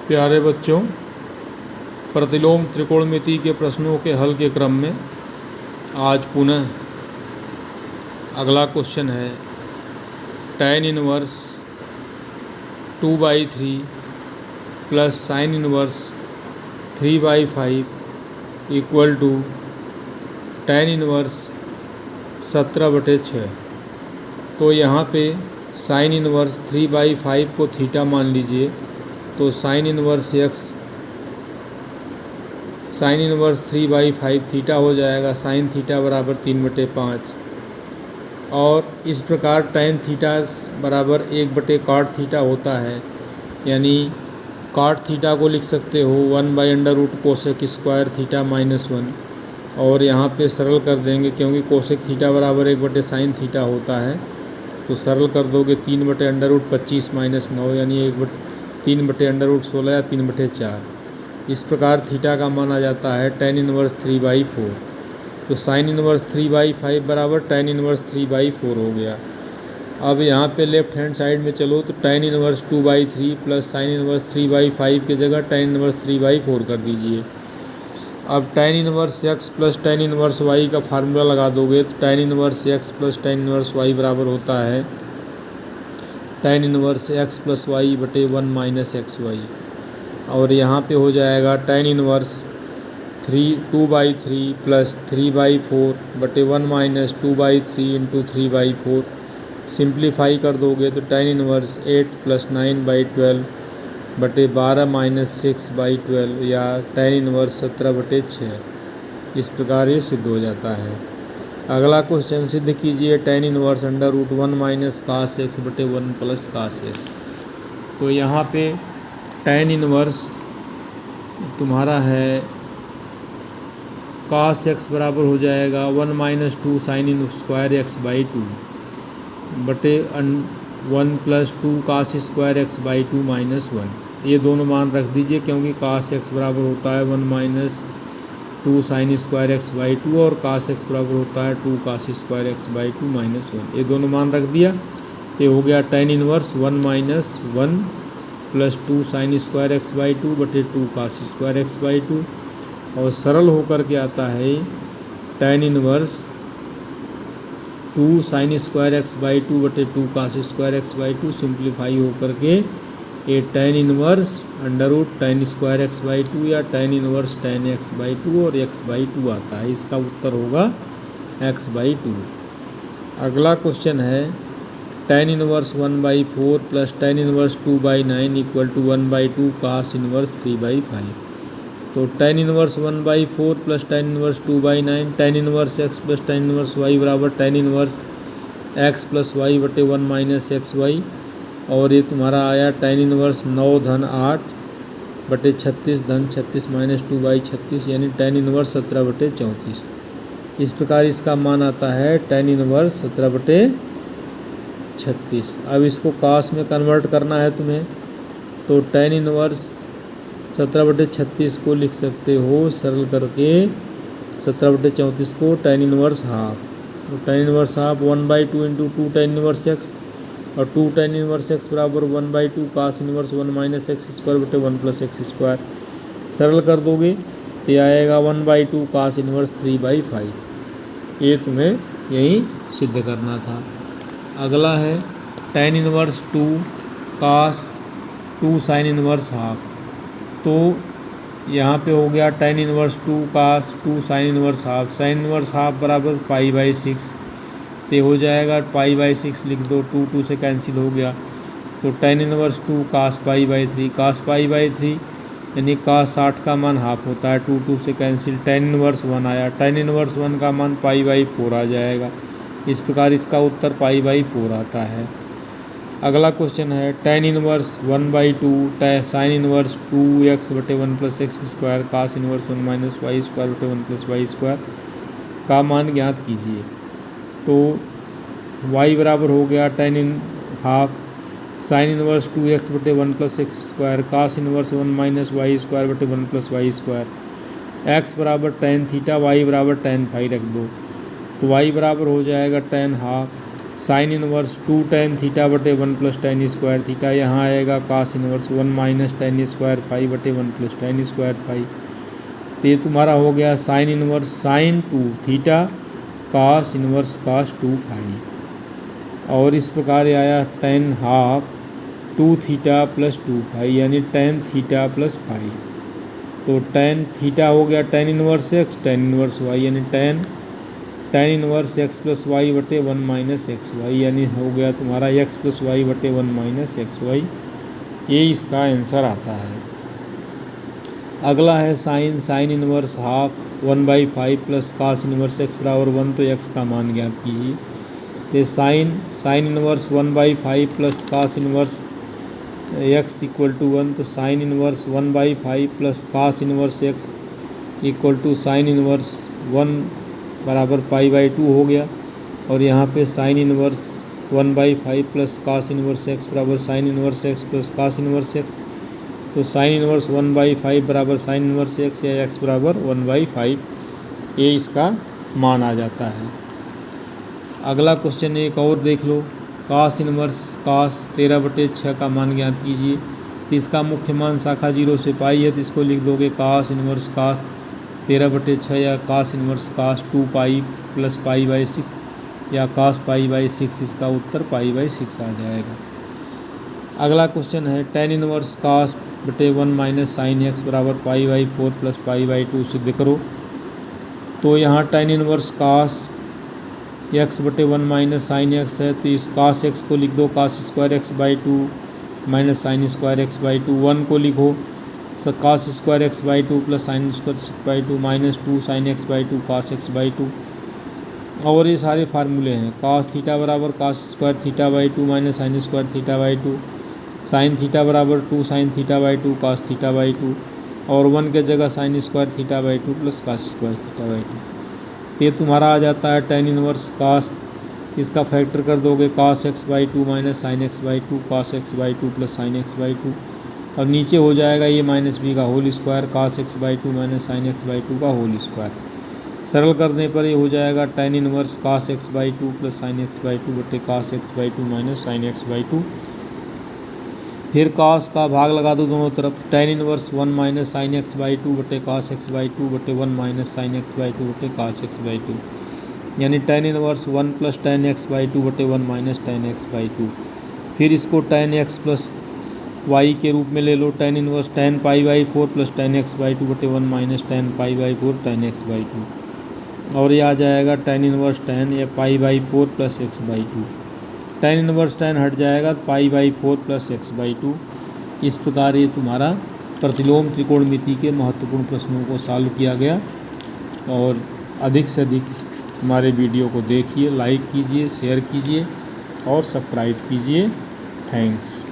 प्यारे बच्चों, प्रतिलोम त्रिकोणमिति के प्रश्नों के हल के क्रम में आज पुनः अगला क्वेश्चन है tan inverse 2/3 plus sin inverse 3/5 equal to tan inverse 17/6। तो यहाँ पे sin इनवर्स 3/5 को थीटा मान लीजिए, तो sin इनवर्स 3/5 थीटा हो जाएगा। sin थीटा बराबर 3/5 और इस प्रकार tan थीटा बराबर 1/cot थीटा होता है, यानी cot थीटा को लिख सकते हो 1/√ कोसेक स्क्वायर थीटा -1। और यहाँ पे सरल कर देंगे क्योंकि कोसेक थीटा बराबर 1/sin थीटा होता है, तो सरल कर दोगे 3/√ 25 - 9 यानी 3/√ 16 या 3/4। इस प्रकार थीटा का माना जाता है tan इनवर्स 3/4। तो sin इनवर्स 3/5 बराबर tan इनवर्स 3/4 हो गया। अब यहाँ पे लेफ्ट हैंड साइड में चलो तो tan inverse 2/3 plus sin inverse 3/5 की जगह tan इनवर्स 3/4 कर दीजिए। अब tan inverse x plus tan inverse y का फार्मूला लगा दोगे तो tan inverse x plus tan inverse y बराबर होता है tan inverse x plus y बटे 1 - xy। और यहाँ पे हो जाएगा tan इनवर्स 2/3 प्लस 3/4 बटे 1 - 2/3 इंटू 3/4। सिंप्लीफाई कर दोगे तो tan इनवर्स 8 प्लस 9/12 बटे 12 - 6/12 या tan इनवर्स 17/6। इस प्रकार ये सिद्ध हो जाता है। अगला क्वेश्चन सिद्ध कीजिए tan इनवर्स √1 - cos x बटे 1 प्लस cos x। तो यहाँ पे tan इनवर्स तुम्हारा है cos x बराबर हो जाएगा 1 - 2 sin स्क्वायर x/2 बटे 1 + 2 cos स्क्वायर x/2 - 1। ये दोनों मान रख दीजिए क्योंकि cos x बराबर होता है 1 - 2 sin स्क्वायर x/2 और cos x बराबर होता है 2 cos स्क्वायर x/2 - 1। ये दोनों मान रख दिया, ये हो गया tan inverse 1 - 1 plus 2 sin square x/2 बटे 2 cos स्क्वायर x/2। और सरल होकर के आता है tan inverse 2 sin square x/2 बटे 2 cos स्क्वायर x/2 सिंप्लीफाई होकर के ये tan inverse √tan square x/2 या tan इनवर्स tan x/2 और x/2 आता है। इसका उत्तर होगा x/2। अगला क्वेश्चन है tan inverse 1/4 plus tan inverse 2/9 equal to 1/2 cos inverse 3/5। तो tan inverse 1/4 plus tan inverse 2/9 tan inverse x plus tan inverse y बराबर tan inverse x plus y बटे 1 - xy। और ये तुम्हारा आया tan इनवर्स 9 धन 8 बटे 36 धन 36 - 2/36 यानी tan इनवर्स 17/34। इस प्रकार इसका मान आता है tan इनवर्स 17/36। अब इसको cos में कन्वर्ट करना है तुम्हें, तो tan इनवर्स 17/36 को लिख सकते हो सरल करके 17/34 को tan इनवर्स हाफ। तो tan inverse half 1/2 into 2 tan inverse x और 2 tan इनवर्स x बराबर 1/2 cos इनवर्स 1 - x स्क्वायर बटे 1 प्लस x स्क्वायर। सरल कर दोगे तो ये आएगा 1/2 cos इनवर्स 3/5। ये तुम्हें यही सिद्ध करना था। अगला है tan inverse 2 cos 2 sin inverse half. तो यहाँ पे हो गया tan inverse 2 cos 2 sin inverse half. sin inverse half बराबर π/6, तो हो जाएगा π/6 लिख दो, 2 2 से कैंसिल हो गया। तो tan इनवर्स 2 cos π/3 cos π/3 यानी cos 60 का मान हाफ होता है, 2 2 से कैंसिल। tan इनवर्स 1 आया, tan इनवर्स 1 का मान π/4 आ जाएगा। इस प्रकार इसका उत्तर π/4 आता है। अगला क्वेश्चन है tan inverse 1/2 sin inverse 2x बटे 1 plus x square cos inverse 1 - y square बटे 1 प्लस y स्क्वायर का मान ज्ञात कीजिए। तो y बराबर हो गया tan इन हाफ sin इनवर्स 2x बटे 1 plus x square cos inverse 1 - y square बटे 1 प्लस y स्क्वायर। x बराबर tan थीटा, y बराबर tan फाई रख दो, तो y बराबर हो जाएगा tan half sine inverse 2 tan theta बटे 1 प्लस टेन स्क्वायर थीटा, यहाँ आएगा cos inverse 1 minus tan square phi बटे 1 प्लस टेन स्क्वायर फाई। तो ये तुम्हारा हो गया sine inverse sine 2 theta cos inverse cos 2 phi. और इस प्रकार ये आया tan half 2 theta plus 2 phi, यानी टेन थीटा प्लस फाई। तो टेन थीटा हो गया tan inverse X tan inverse Y, यानी tan inverse X plus Y बटे 1 माइनस एक्स वाई, यानी हो गया तुम्हारा एक्स प्लस वाई बटे 1 माइनस एक्स वाई। ये इसका आंसर आता है। अगला है sine inverse half 1/5 plus cos inverse X बराबर 1, तो एक्स का मान ज्ञात कीजिए। तो sine inverse 1/5 plus cos inverse X equal to 1, तो sine inverse 1/5 plus cos inverse X equal to sine inverse 1 बराबर पाई/2 हो गया। और यहाँ पे sine inverse 1/5 plus cos inverse X बराबर sine inverse X plus cos inverse X, तो साइन इनवर्स 1/5 बराबर साइन इनवर्स एक्स या एक्स बराबर 1/5, ये इसका मान आ जाता है। अगला क्वेश्चन एक और देख लो, कास इनवर्स कास 13/6 का मान ज्ञात कीजिए। तो इसका मुख्य मान शाखा 0 से पाई है, तो इसको लिख दोगे कास इनवर्स कास 13/6 या कास इनवर्स कास 2 पाई प्लस पाई/6 या कास पाई/6, इसका उत्तर पाई/6 आ जाएगा। अगला क्वेश्चन है टेन इनवर्स कास बटे 1 माइनस साइन एक्स बराबर पाई/4 प्लस पाई/2 सिद्ध करो। तो यहाँ टेन इनवर्स कास एक्स बटे 1 माइनस साइन एक्स है, तो इस कास एक्स को लिख दो cos square x by 2 minus sine square x by 2। 1 को लिखो cos square x by 2 plus sine square x by 2 minus 2 sine x by 2 cos x by 2। और ये सारे फार्मूले हैं, कास थीटा बराबर cos square theta by 2 minus sine square theta by 2, sine theta बराबर 2 sine theta by 2 cos theta by 2, और 1 के जगह sine square theta by 2 plus cos square theta by 2। तो ये तुम्हारा आ जाता है टेन इनवर्स कास, इसका फैक्टर कर दोगे cos x by 2 minus sine x by 2 cos x by 2 plus sine x by 2, और नीचे हो जाएगा ये माइनस बी का whole square cos x by 2 minus sine x by 2 का होल स्क्वायर। सरल करने पर ये हो जाएगा tan inverse cos x by 2 plus sine x by 2 बटे cos x by 2 minus sine x by 2। फिर कास का भाग लगा दो दोनों तरफ, tan inverse 1 minus sine x by 2 बटे कास एक्स बाई 2 बटे 1 माइनस साइन एक्स बाई 2 बटे कास एक्स बाई 2, यानी tan inverse 1 plus tan X by 2 बटे 1 माइनस टेन एक्स बाई 2। फिर इसको टेन एक्स प्लस वाई के रूप में ले लो, टेन इनवर्स टेन पाई/4 प्लस टेन एक्स बाई 2 बटे 1 माइनस टेन पाई/4 टेन एक्स बाई 2, और ये आ जाएगा टेन इनवर्स टेन या पाई/4 plus X by 2। Tan inverse tan हट जाएगा तो पाई/4 प्लस एक्स बाई 2। इस प्रकार ये तुम्हारा प्रतिलोम त्रिकोणमिति के महत्वपूर्ण प्रश्नों को सॉल्व किया गया। और अधिक से अधिक हमारे वीडियो को देखिए, लाइक कीजिए, शेयर कीजिए और सब्सक्राइब कीजिए। थैंक्स।